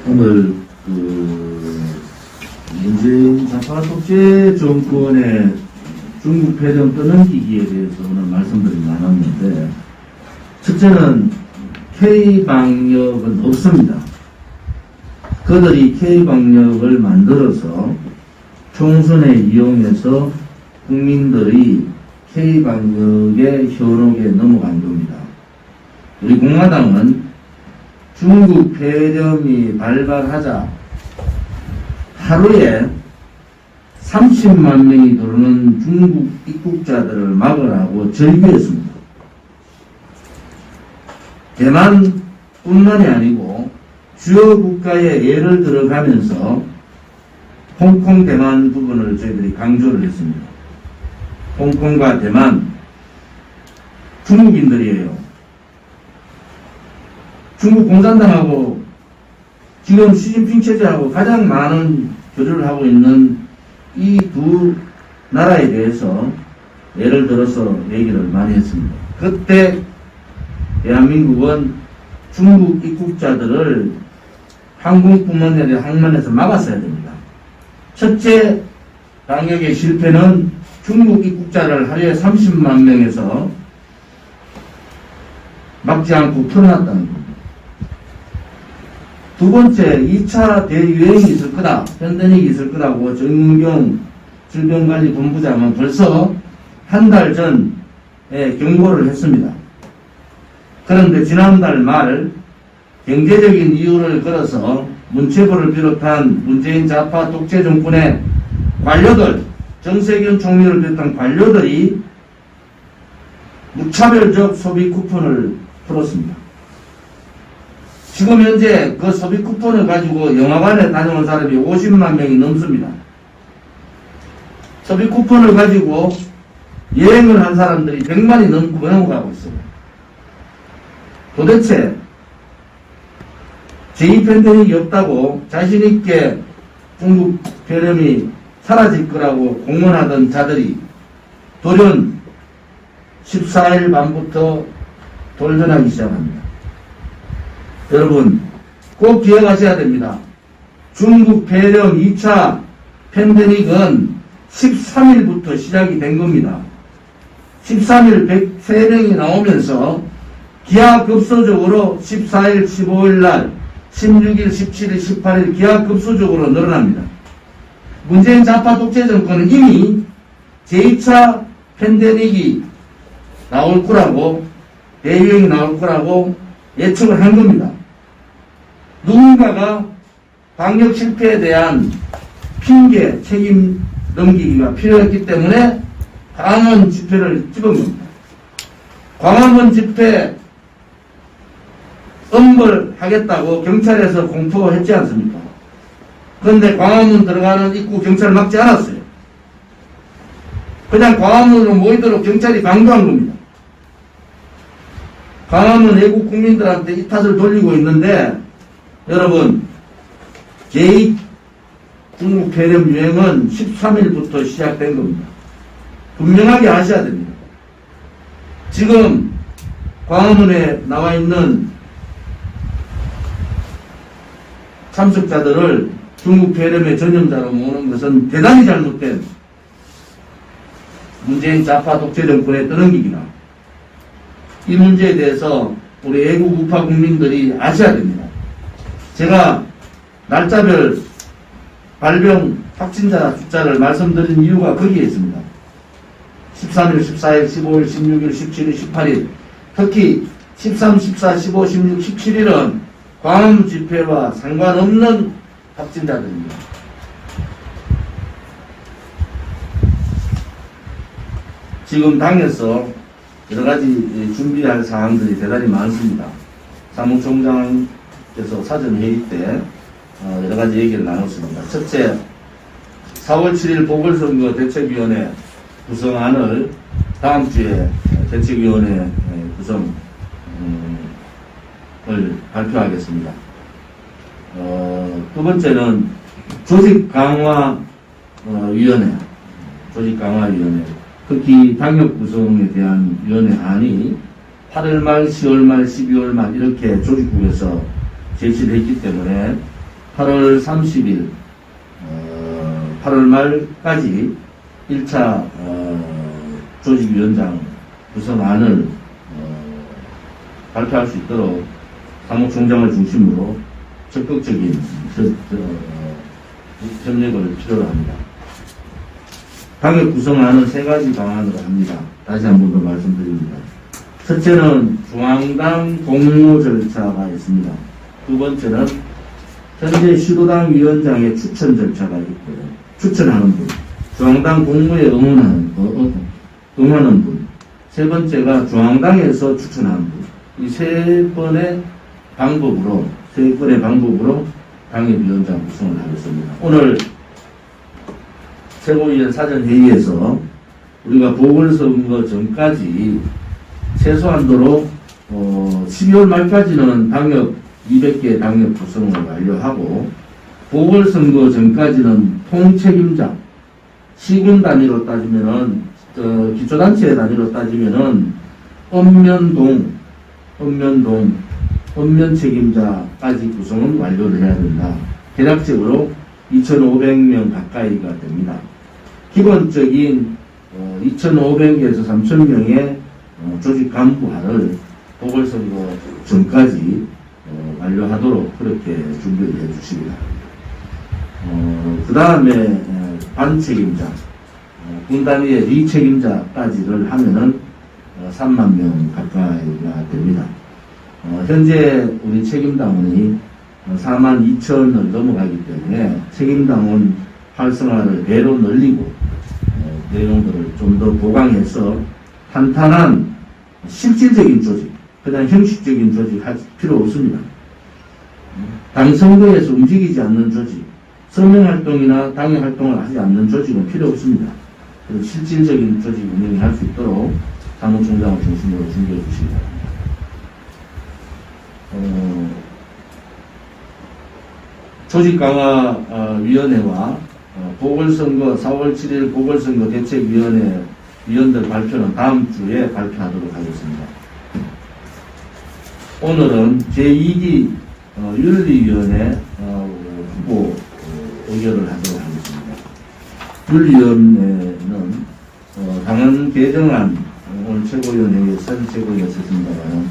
오늘 문재인 좌파 독재 정권의 중국 폐렴 떠넘기기에 대해서 오늘 말씀들이 많았는데, 첫째는 K방역은 없습니다. 그들이 K방역을 만들어서 총선에 이용해서 국민들이 K방역의 현혹에 넘어간 겁니다. 우리 공화당은 중국 폐렴이 발발하자 하루에 30만 명이 들어오는 중국 입국자들을 막으라고 절규했습니다. 대만뿐만이 아니고 주요 국가의 예를 들어가면서 홍콩, 대만 부분을 저희들이 강조를 했습니다. 홍콩과 대만, 중국인들이에요. 중국 공산당하고 지금 시진핑 체제하고 가장 많은 교류를 하고 있는 이 두 나라에 대해서 예를 들어서 얘기를 많이 했습니다. 그때 대한민국은 중국 입국자들을 항공뿐만 아니라 항만에서 막았어야 됩니다. 첫째 방역의 실패는 중국 입국자를 하루에 30만 명에서 막지 않고 풀어놨다는 겁니다. 두 번째, 2차 대유행이 있을 거다, 팬데믹이 있을 거라고 정은경 질병관리본부장은 벌써 한 달 전에 경고를 했습니다. 그런데 지난달 말 경제적인 이유를 걸어서 문체부를 비롯한 문재인 좌파 독재 정권의 관료들, 정세균 총리를 비롯한 관료들이 무차별적 소비 쿠폰을 풀었습니다. 지금 현재 그 소비 쿠폰을 가지고 영화관에 다녀온 사람이 50만 명이 넘습니다. 소비 쿠폰을 가지고 여행을 한 사람들이 100만이 넘고 넘어가고 있습니다. 도대체 제2팬데믹이 없다고 자신있게 중국 폐렴이 사라질 거라고 공언하던 자들이 돌연 14일 밤부터 돌변하기 시작합니다. 여러분 꼭 기억하셔야 됩니다. 중국 폐렴 2차 팬데믹은 13일부터 시작이 된 겁니다. 13일 103명이 나오면서 기하급수적으로 14일, 15일 날, 16일, 17일, 18일 기하급수적으로 늘어납니다. 문재인 좌파 독재 정권은 이미 제2차 팬데믹이 나올 거라고, 대유행이 나올 거라고 예측을 한 겁니다. 누군가가 방역 실패에 대한 핑계, 책임 넘기기가 필요했기 때문에 광화문 집회를 찍은 겁니다. 광화문 집회 엄벌하겠다고 경찰에서 공포했지 않습니까? 그런데 광화문 들어가는 입구 경찰을 막지 않았어요. 그냥 광화문으로 모이도록 경찰이 강도한 겁니다. 광화문 외국 국민들한테 이 탓을 돌리고 있는데, 여러분, 제2 중국 폐렴 유행은 13일부터 시작된 겁니다. 분명하게 아셔야 됩니다. 지금 광화문에 나와 있는 참석자들을 중국 폐렴의 전염자로 모으는 것은 대단히 잘못된 문재인 좌파 독재 정권의 떠넘기기다. 이 문제에 대해서 우리 애국 우파 국민들이 아셔야 됩니다. 제가 날짜별 발병 확진자 숫자를 말씀드린 이유가 거기에 있습니다. 13일, 14일, 15일, 16일, 17일, 18일, 특히 13, 14, 15, 16, 17일은 광화문 집회와 상관없는 확진자들입니다. 지금 당에서 여러 가지 준비할 사항들이 대단히 많습니다. 사무총장께서 사전 회의 때 여러 가지 얘기를 나눴습니다. 첫째, 4월 7일 보궐선거 대책위원회 구성안을 다음 주에 대책위원회 구성을 발표하겠습니다. 두 번째는 조직강화위원회, 특히 방역 구성에 대한 위원회안이 8월 말, 10월 말, 12월 말 이렇게 조직국에서 제시를 했기 때문에 8월 30일 8월 말까지 1차 조직위원장 구성안을 발표할 수 있도록 사무총장을 중심으로 적극적인 협력을 필요로 합니다. 당협 구성안은 3가지 방안으로 합니다. 다시 한 번 더 말씀드립니다. 첫째는 중앙당 공모 절차가 있습니다. 두 번째는 현재 시도당 위원장의 추천 절차가 있고요. 추천하는 분, 중앙당 공모에 응하는 분, 세 번째가 중앙당에서 추천하는 분. 이 세 번의 방법으로 당협위원장 구성을 하겠습니다. 오늘 최고위원 사전회의에서 우리가 보궐선거 전까지 최소한도로 12월 말까지는 당협 200개 당협 구성을 완료하고 보궐선거 전까지는 통책임자 시군 단위로 따지면은 기초단체 단위로 따지면은 읍면책임자까지 구성은 완료를 해야 된다. 대략적으로 2,500명 가까이가 됩니다. 기본적인 2,500에서 3,000명의 조직 간부화를 보궐선거 전까지 완료하도록 그렇게 준비를 해 주시기 바랍니다. 그 다음에 반책임자, 군 단위의 리책임자까지를 하면은 3만 명 가까이가 됩니다. 현재 우리 책임당원이 4만 2천을 넘어가기 때문에 책임당원 활성화를 배로 늘리고 내용들을 좀 더 보강해서 탄탄한 실질적인 조직, 그냥 형식적인 조직 할 필요 없습니다. 당 선거에서 움직이지 않는 조직, 서명활동이나 당협활동을 하지 않는 조직은 필요 없습니다. 그래서 실질적인 조직 운영을 할 수 있도록 사무총장을 중심으로 준비해 주시기 바랍니다. 조직강화위원회와 보궐선거 4월 7일 보궐선거 대책위원회 위원들 발표는 다음 주에 발표하도록 하겠습니다. 오늘은 제2기 윤리위원회 후보 의결을 하도록 하겠습니다. 윤리위원회는 당헌 개정안, 오늘 최고위원회에 선 최고위원이 있었습니다만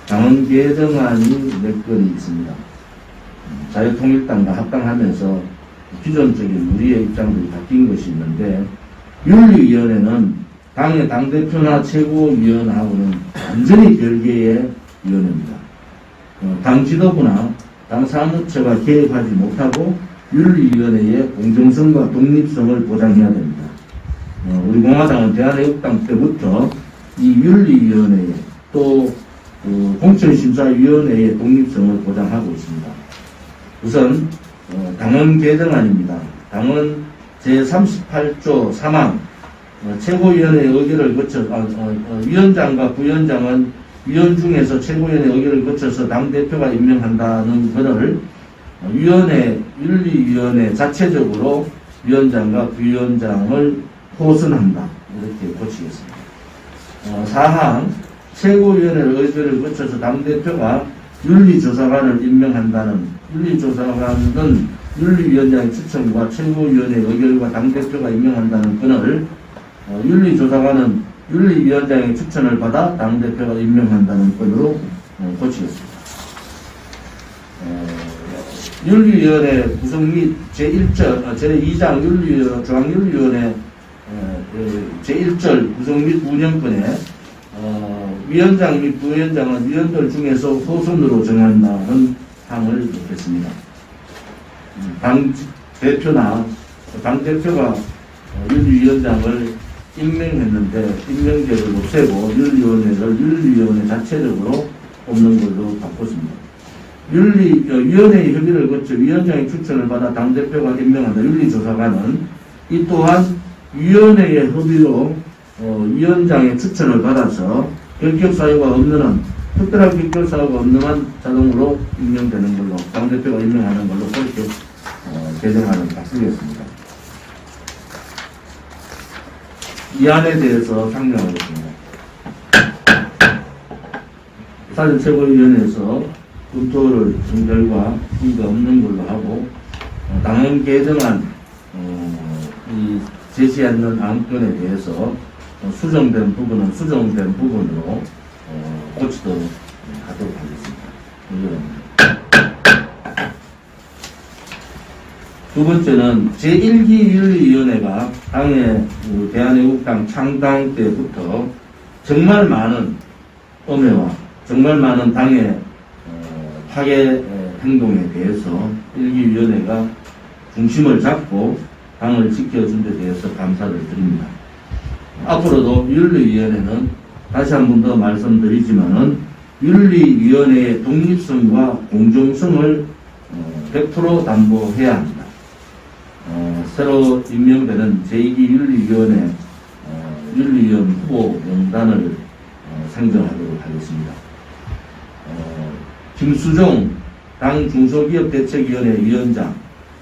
당헌 개정안이 몇 건이 있습니다. 자유통일당과 합당하면서 기존적인 우리의 입장들이 바뀐 것이 있는데, 윤리위원회는 당의 당대표나 최고위원하고는 완전히 별개의 위원회입니다. 당 지도부나 당 사무처가 개입하지 못하고 윤리위원회의 공정성과 독립성을 보장해야 됩니다. 우리 공화당은 대한애국당 때부터 이 윤리위원회에 또 공천심사위원회의 독립성을 보장하고 있습니다. 우선 당헌 개정안입니다. 당헌 제38조 3항 최고위원회 의결을 거쳐 위원장과 부위원장은 위원 중에서 최고위원회 의결을 거쳐서 당대표가 임명한다는 것을 윤리위원회 자체적으로 위원장과 부위원장을 호선한다. 이렇게 고치겠습니다. 4항 최고위원회 의결을 거쳐서 당대표가 윤리조사관을 임명한다는, 윤리조사관은 윤리위원장의 추천과 최고위원회 의결과 당대표가 임명한다는 건을 윤리조사관은 윤리위원장의 추천을 받아 당대표가 임명한다는 건으로 고치겠습니다. 윤리위원회 구성 및 제1절, 제2장 중앙윤리위원회 제1절 구성 및 운영권에 위원장 및 부위원장은 위원들 중에서 호선으로 정한다는 항을 넣겠습니다. 당대표나 당대표가 윤리위원장을 임명했는데 임명제를 없애고 윤리위원회를 윤리위원회 자체적으로 뽑는 걸로 바꿨습니다. 위원회의 협의를 거쳐 위원장의 추천을 받아 당대표가 임명한다. 윤리조사관은 이 또한 위원회의 협의로 위원장의 추천을 받아서 결격사유가 없는 한, 특별한 결격사유가 없는 한 자동으로 임명되는 걸로, 당대표가 임명하는 걸로 그렇게 개정안을 바꾸겠습니다. 이 안에 대해서 상정하겠습니다. 사전 최고위원회에서 검토를 한 결과 이의가 없는 걸로 하고 당헌 개정안 이 제시하는 안건에 대해서 수정된 부분은 수정된 부분으로 고치도록 하도록 하겠습니다. 두 번째는 제1기 윤리위원회가 당의 대한애국당 창당 때부터 정말 많은 엄해와 정말 많은 당의 파괴 행동에 대해서 1기 위원회가 중심을 잡고 당을 지켜준 데 대해서 감사를 드립니다. 앞으로도 윤리위원회는 다시 한 번 더 말씀드리지만은 윤리위원회의 독립성과 공정성을 100% 담보해야 합니다. 새로 임명되는 제2기 윤리위원회 윤리위원 후보 명단을 상정하도록 하겠습니다. 김수종 당 중소기업대책위원회 위원장,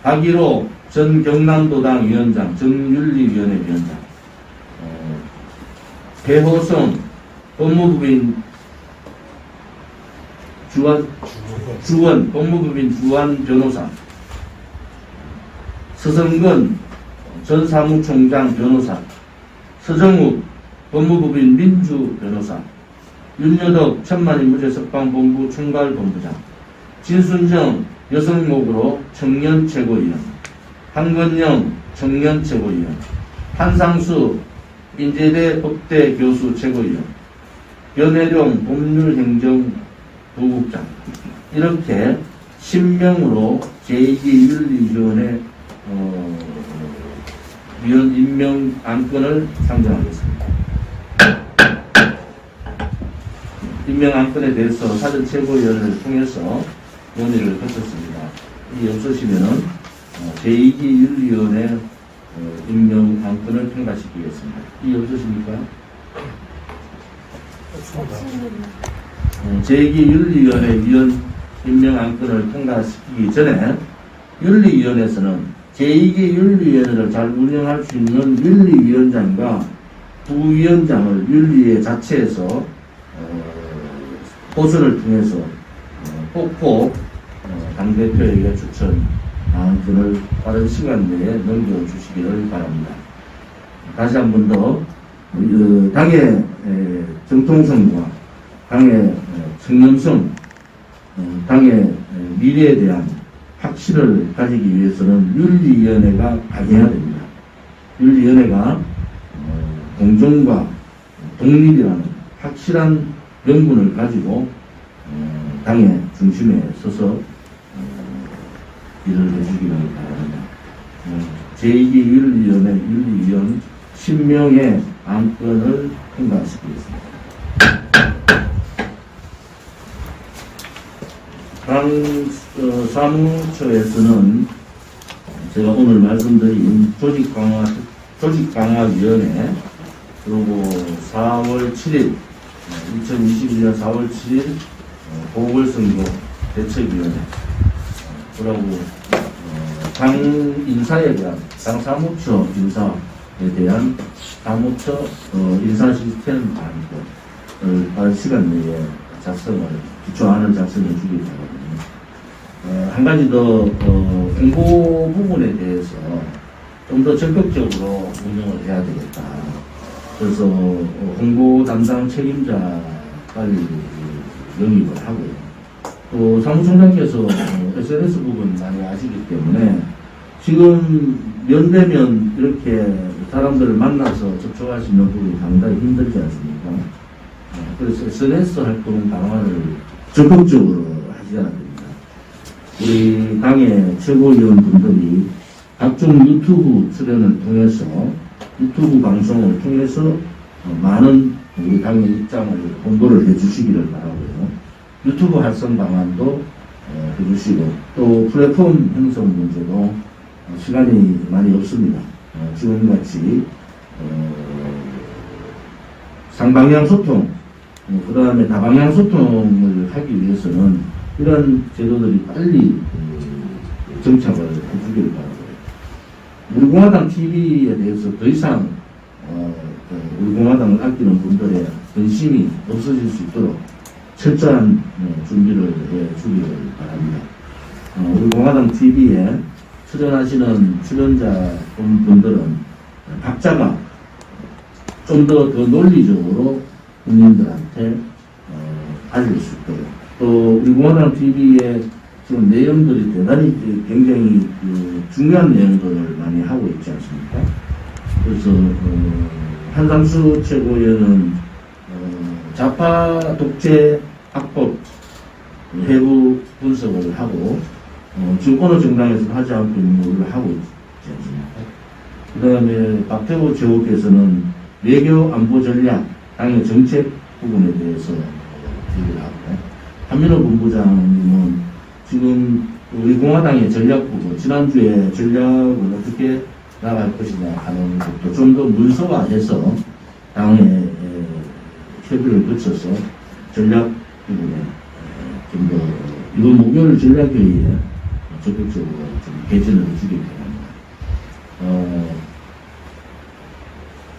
박일호 전 경남도당 위원장, 정윤리위원회 위원장, 배호성 법무부인 주원 법무부인 주한 변호사, 서성근 전 사무총장 변호사, 서정욱 법무부인 민주 변호사, 윤여덕 천만인무죄석방본부 총괄본부장, 진순정 여성목으로 청년 최고위원, 한건영 청년 최고위원, 한상수 인제대 법대 교수 최고위원, 변혜룡 법률행정부국장, 이렇게 10명으로 제2기 윤리위원회 위원 임명 안건을 상정하겠습니다. 임명 안건에 대해서 사전 최고위원회를 통해서 논의를 거쳤습니다. 이 없으시면은 제2기 윤리위원회 임명 안건을 통과시키겠습니다. 이 없으십니까? 제2기 윤리위원회 위원 임명 안건을 통과시키기 전에 윤리위원회에서는 제2기 윤리위원회를 잘 운영할 수 있는 윤리위원장과 부위원장을 윤리회 자체에서 호선을 통해서 꼭꼭 당대표에게 추천 안건을 빠른 시간 내에 넘겨주시기를 바랍니다. 다시 한 번 더 당의 정통성과 당의 청렴성, 당의 미래에 대한 확신을 가지기 위해서는 윤리위원회가 강해야 됩니다. 윤리위원회가 공정과 독립이라는 확실한 명분을 가지고 당의 중심에 서서 일을 해주기를 바랍니다. 제2기 윤리위원회 윤리위원 10명의 안건을 통과시키겠습니다. 당 사무처에서는 제가 오늘 말씀드린 조직강화위원회, 그리고 4월 7일 2021년 4월 7일 보궐선거 대책위원회, 그리고 당 인사에 대한 당 사무처 인사에 대한 사무처 인사 시스템 안건을 빠른 시간 내에 기초안을 작성해 주길 바랍니다. 한 가지 더 홍보 부분에 대해서 좀 더 적극적으로 운영을 해야 되겠다. 그래서 홍보 담당 책임자 빨리 영입을 하고요. 또 사무총장께서 SNS 부분 많이 아시기 때문에 지금 면대면 이렇게 사람들을 만나서 접촉할 수 있는 부분이 상당히 힘들지 않습니까? 그래서 SNS 활동 강화를 적극적으로 하셔야 됩니다. 우리 당의 최고위원분들이 각종 유튜브 출연을 통해서 유튜브 방송을 통해서 많은 우리 당의 입장을 홍보를 해주시기를 바라고요. 유튜브 활성 방안도 해주시고 또 플랫폼 형성 문제도 시간이 많이 없습니다. 지금같이 상방향 소통, 그 다음에 다방향 소통을 하기 위해서는 이런 제도들이 빨리 정착을 해주기를 바라고요. 우리 공화당 TV에 대해서 더 이상 우리 공화당을 아끼는 분들의 관심이 없어질 수 있도록 철저한 준비를 해 주기를 바랍니다. 우리 공화당 TV에 출연하시는 출연자분들은 각자가 좀 더 논리적으로 국민들한테 알릴 수 있도록, 또 우리 공화당 TV에 지금 내용들이 대단히 굉장히 중요한 내용들을 많이 하고 있지 않습니까? 그래서 한상수 최고위원은 좌파 독재 악법 해부 분석을 하고 지금 어느 정당에서도 하지 않고 있는 것을 하고 있지 않습니까? 그 다음에 박태호 최고께서는 외교 안보 전략, 당의 정책 부분에 대해서 얘기를 하고, 한민호 본부장님은 지금 우리 공화당의 전략부고 지난주에 전략을 어떻게 나갈 것이냐 하는 것도 좀 더 문서화해서 당의 협의를 거쳐서 전략 부분에 좀 더 이번 목요일 전략회의에 적극적으로 좀 개진을 주기 바랍니다.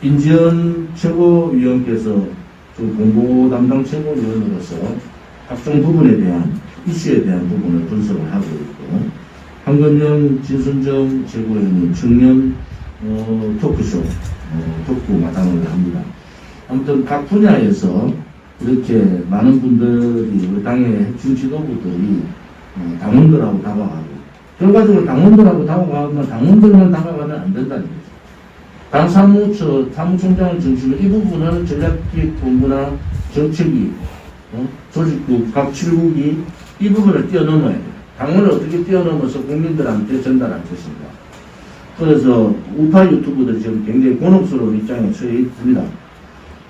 인지연 최고위원께서 좀 공보 담당 최고위원으로서 각종 부분에 대한 이슈에 대한 부분을 분석을 하고 있고, 한건영 진순정 최고위원은 청년 토크쇼 토크 마당을 합니다. 아무튼 각 분야에서 이렇게 많은 분들이 우리 당의 핵심 지도부들이 당원들하고 다가가고, 결과적으로 당원들하고 다가가면 당원들만 다가가면 안 된다는 거죠. 당 사무총장을 중심으로 이 부분은 전략기획본부나 정책위, 조직국, 각 7국이 이 부분을 뛰어넘어야 돼요. 당원을 어떻게 뛰어넘어서 국민들한테 전달할 것인가. 그래서 우파 유튜브들이 지금 굉장히 곤혹스러운 입장에 처해 있습니다.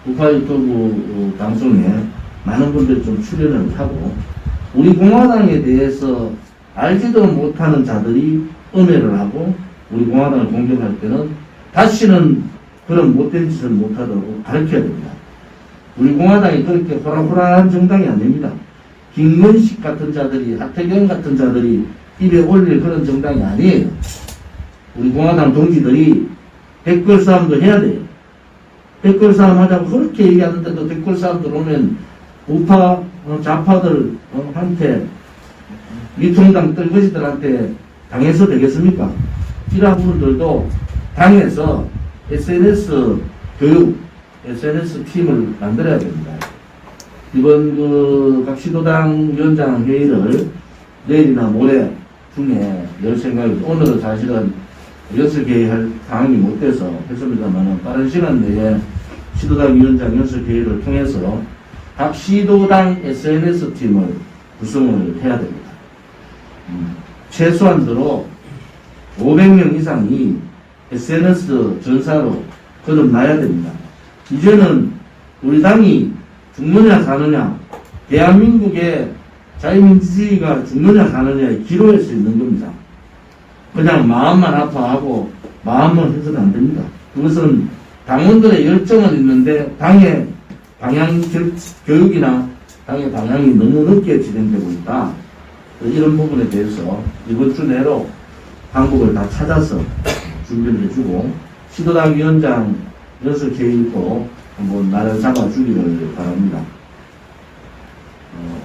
우파 유튜브 방송에 많은 분들이 좀 출연을 하고, 우리 공화당에 대해서 알지도 못하는 자들이 음해를 하고 우리 공화당을 공격할 때는 다시는 그런 못된 짓을 못하도록 가르쳐야 됩니다. 우리 공화당이 그렇게 호락호락한 정당이 아닙니다. 김건식 같은 자들이, 하태경 같은 자들이 입에 올릴 그런 정당이 아니에요. 우리 공화당 동지들이 댓글 싸움도 해야 돼요. 댓글 싸움 하자고 그렇게 얘기하는데도 댓글 싸움 들어오면 우파 좌파들 한테 미통당 떨거지들한테 당해서 되겠습니까? 이러한 분들도 당에서 SNS 교육, SNS 팀을 만들어야 됩니다. 이번 각 시도당 위원장 회의를 내일이나 모레 중에 열 생각이, 오늘은 사실은 연설 개의할 상황이 못 돼서 했습니다만 빠른 시간 내에 시도당 위원장 연설 개의를 통해서 각 시도당 SNS 팀을 구성을 해야 됩니다. 최소한으로 500명 이상이 SNS 전사로 거듭나야 됩니다. 이제는 우리 당이 죽느냐 사느냐, 대한민국의 자유민주주의가 죽느냐 사느냐에 기로할 수 있는 겁니다. 그냥 마음만 아파하고 마음만 해서는 안 됩니다. 그것은 당원들의 열정은 있는데 당의 방향 교육이나 당의 방향이 너무 늦게 진행되고 있다. 이런 부분에 대해서 이번 주 내로 방법을 다 찾아서 준비를 해주고, 시도당 위원장 연설 계획도 한번 날을 잡아주기를 바랍니다.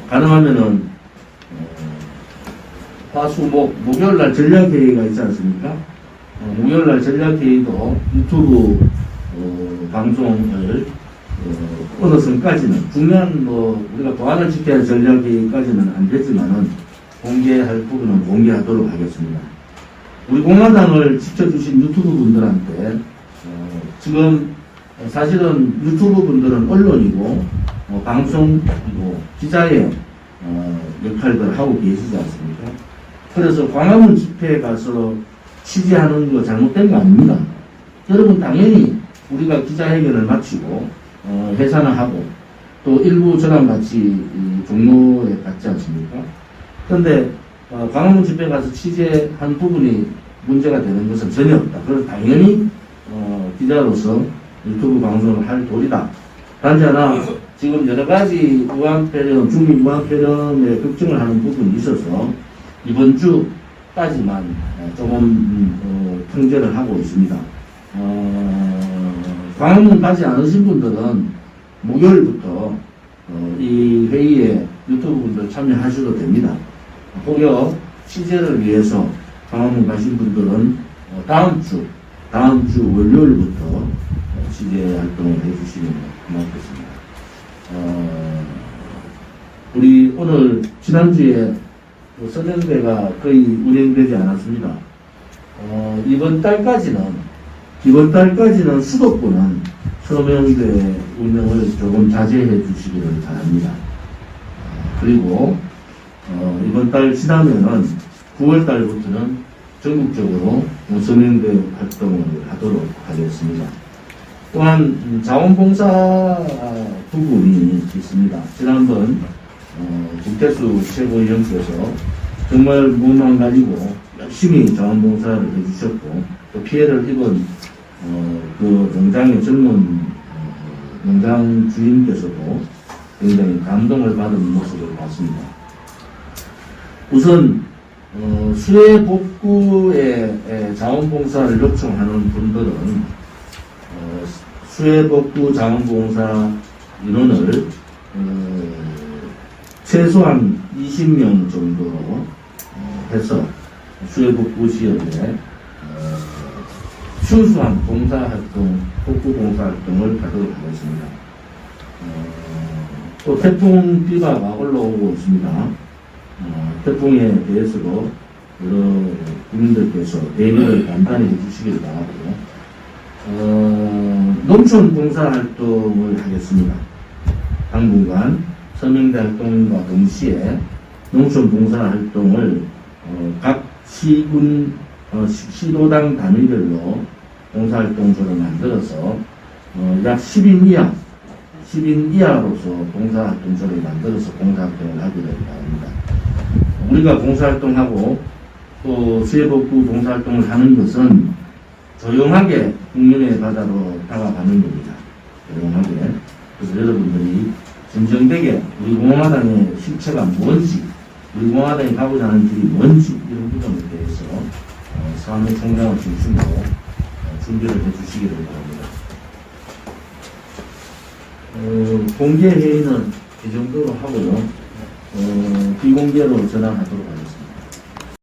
가능하면은 목요일날 전략회의가 있지 않습니까? 목요일날 전략회의도 유튜브 방송을 어느 선까지는, 중요한 우리가 보안을 지켜야 할 전략회의까지는 안 되지만은 공개할 부분은 공개하도록 하겠습니다. 우리 공화당을 지켜주신 유튜브 분들한테 지금 사실은 유튜브 분들은 언론이고 방송이고 기자의 역할들을 하고 계시지 않습니까? 그래서 광화문 집회에 가서 취재하는 거 잘못된 거 아닙니다. 여러분 당연히 우리가 기자회견을 마치고 해산을 하고 또 일부 저랑 같이 종로에 갔지 않습니까? 그런데 광화문 집회에 가서 취재한 부분이 문제가 되는 것은 전혀 없다. 그래서 당연히 기자로서 유튜브 방송을 할 도리다. 단지 하나 지금 여러 가지 우한폐렴, 중국 우한폐렴에 걱정을 하는 부분이 있어서 이번 주까지만 조금 통제를 하고 있습니다. 광화문 가지 않으신 분들은 목요일부터 이 회의에 유튜브 분들 참여하셔도 됩니다. 혹여 취재를 위해서 강화문 가신 분들은 다음 주 월요일부터 취재 활동을 해주시면 고맙겠습니다. 우리 오늘 지난주에 서명대가 거의 운영되지 않았습니다. 이번 달까지는 수도권은 서명대 운영을 조금 자제해 주시기를 바랍니다. 그리고 이번 달 지나면은 9월 달부터는 전국적으로 서명대 활동을 하도록 하겠습니다. 또한 자원봉사 부분이 있습니다. 지난번 김태수 최고위원께서 정말 몸만 가지고 열심히 자원봉사를 해주셨고 또 피해를 입은 그 농장의 젊은 농장 주인께서도 굉장히 감동을 받은 모습을 봤습니다. 우선 수해 복구에 자원봉사를 요청하는 분들은 수해 복구 자원봉사 인원을 최소한 20명 정도로 해서 수해 복구 지역에 순수한 봉사활동, 복구 봉사활동을 하도록 하겠습니다. 또 태풍 비바가 올라오고 있습니다. 태풍에 대해서도 여러 국민들께서 대비를 간단히 해주시길 바라고요. 농촌 봉사활동을 하겠습니다. 당분간 서명대 활동과 동시에 농촌 봉사활동을 각 시군 시도당 단위별로 봉사활동소를 만들어서 약 10인 이하로서 봉사활동소를 만들어서 봉사활동을 하기를 바랍니다. 우리가 봉사활동하고 또 수해복구 봉사활동을 하는 것은 조용하게 국민의 바다로 다가가는 겁니다. 조용하게. 그래서 여러분들이 진정되게 우리 공화당의 실체가 뭔지, 우리 공화당이 가고자 하는 길이 뭔지 이런 부분에 대해서 사무총장을 중심으로 준비를 해주시기를 바랍니다. 공개 회의는 이 정도로 하고요. 비공개로 전환하도록 하겠습니다.